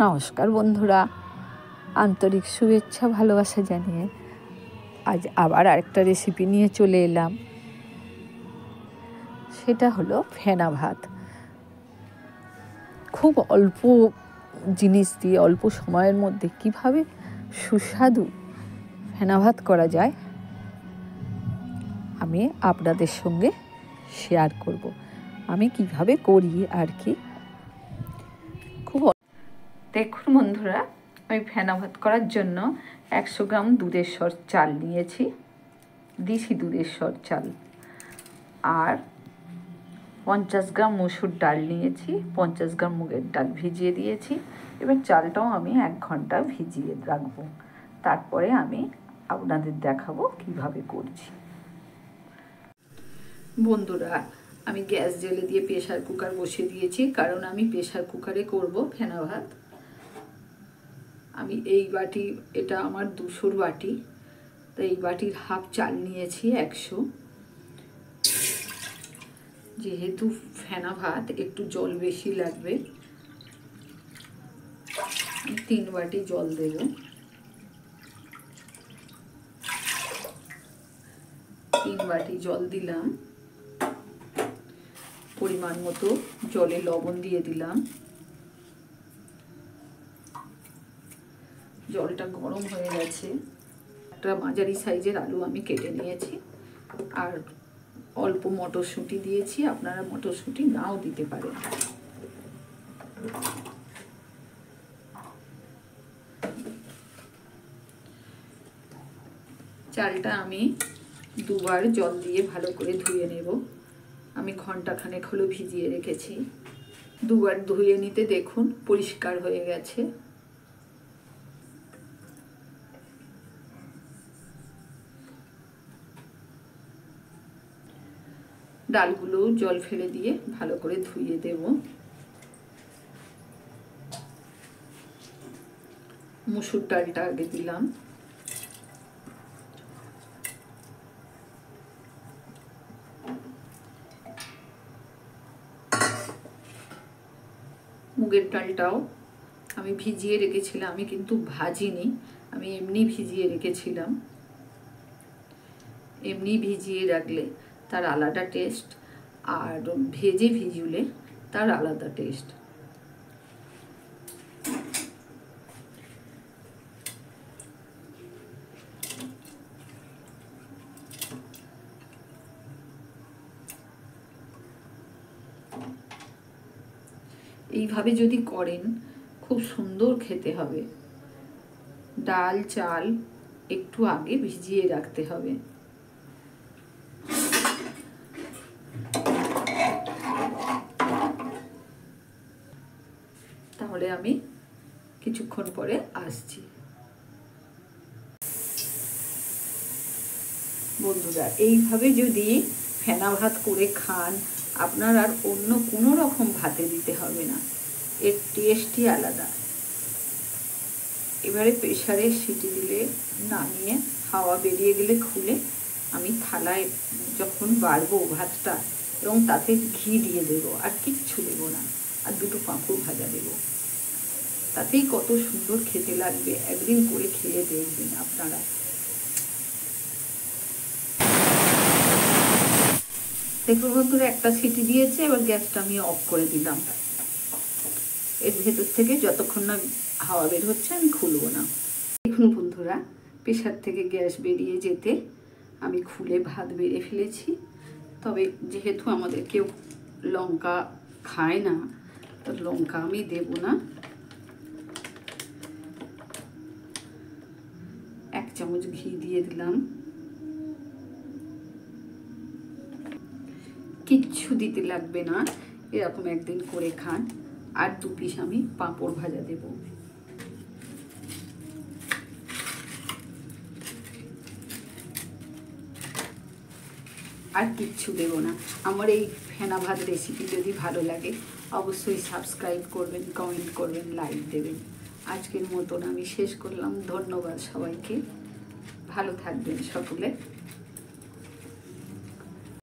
নমস্কার বন্ধুরা, আন্তরিক শুভেচ্ছা ভালোবাসা জানিয়ে আজ আবার আরেকটা রেসিপি নিয়ে চলে এলাম। সেটা হলো ফেনা ভাত। খুব অল্প জিনিস দিয়ে অল্প সময়ের মধ্যে কিভাবে সুস্বাদু ফেনা ভাত করা যায় আমি আপনাদের সঙ্গে শেয়ার করব। আমি কিভাবে করি আর কি। দেখুন বন্ধুরা, আমি ফেনা ভাত করার জন্য 100 গ্রাম দুধের সর চাল নিয়েছি, দিশি দুধের সর চাল, আর 50 গ্রাম মসুর ডাল নিয়েছি, 50 গ্রাম মুগের ডাল ভিজিয়ে দিয়েছি। এবার চালটাও আমি 1 ঘন্টা ভিজিয়ে রাখবো, তারপরে আমি আপনাদের দেখাবো কিভাবে করছি। বন্ধুরা, আমি গ্যাস জ্বেলে দিয়ে প্রেসার কুকার বসিয়ে দিয়েছি, কারণ আমি প্রেসার কুকারে করব ফেনা ভাত। আমি এই বাটি, এটা আমার 200 বাটি, তো এই বাটির হাফ চাল নিয়েছি 100। যেহেতু ফেনা ভাত একটু জল বেশি লাগবে, 3 বাটি জল দেব। 3 বাটি জল দিলাম। পরিমাণ মতো জলে লবণ দিয়ে দিলাম। জলটা গরম হয়ে গেছে। একটা মাঝারি সাইজের আলু আমি কেটে নিয়েছি, আর অল্প মটরশুঁটি দিয়েছি। আপনারা মটরশুঁটি নাও দিতে পারেন। চালটা আমি 2 বার জল দিয়ে ভালো করে ধুয়ে নেব। আমি ঘন্টাখানেক হলো ভিজিয়ে রেখেছি। 2 বার ধুয়ে নিতে দেখুন পরিষ্কার হয়ে গেছে। ডালগুলো জল ফেলে দিয়ে ভালো করে ধুয়ে দেব। মসুর ডালটা আগে দিলাম। মুগের ডালটাও আমি ভিজিয়ে রেখেছিলাম, আমি কিন্তু ভাজিনি, আমি এমনি ভিজিয়ে রেখেছিলাম। এমনি ভিজিয়ে রাখলে তার আলাদা টেস্ট, আর ভেজে ভিজুলে তার আলাদা টেস্ট। এইভাবে যদি করেন খুব সুন্দর খেতে হবে। ডাল চাল একটু আগে ভিজিয়ে রাখতে হবে। তাহলে আমি কিছুক্ষণ পরে আসছি। বন্ধুরা, এইভাবে যদি ফেনা ভাত করে খান, আপনার আর অন্য কোনো রকম ভাতে দিতে হবে না, এর টেস্টই আলাদা। এবারে প্রেসারে সিটি দিলে নামিয়ে হাওয়া বেরিয়ে গেলে খুলে আমি থালায় যখন বাড়বো ভাতটা, এবং তাতে ঘি দিয়ে দেবো, আর কিচ্ছু দেবো না, আর 2টো পাঁপড় ভাজা দেবো। তাতেই কত সুন্দর খেতে লাগবে। একদিন করে খেয়ে দেখবেন আপনারা। দেখুন বন্ধুরা, একটা সিটি দিয়েছে, এবার গ্যাসটা আমি অফ করে দিলাম। এর ভেতর থেকে যতক্ষণ না হাওয়া বের হচ্ছে আমি খুলবো না। দেখুন বন্ধুরা, প্রেসার থেকে গ্যাস বেরিয়ে যেতে আমি খুলে ভাত বেড়ে ফেলেছি। তবে যেহেতু আমাদের কেউ লঙ্কা খায় না, তো লঙ্কা আমি দেব না। 1 চামচ ঘি দিয়ে দিলাম। কিচ্ছু দিতে লাগবে না, এরকম একদিন করে খান। আর 2 পিস আমি পাঁপড় ভাজা দেব। আর কিচ্ছু দেব না। আমার এই ফেনা ভাত রেসিপি যদি ভালো লাগে অবশ্যই সাবস্ক্রাইব করবেন, কমেন্ট করবেন, লাইক দেবেন। আজকের মতন আমি শেষ করলাম। ধন্যবাদ সবাইকে। ভালো থাকবেন সকলে।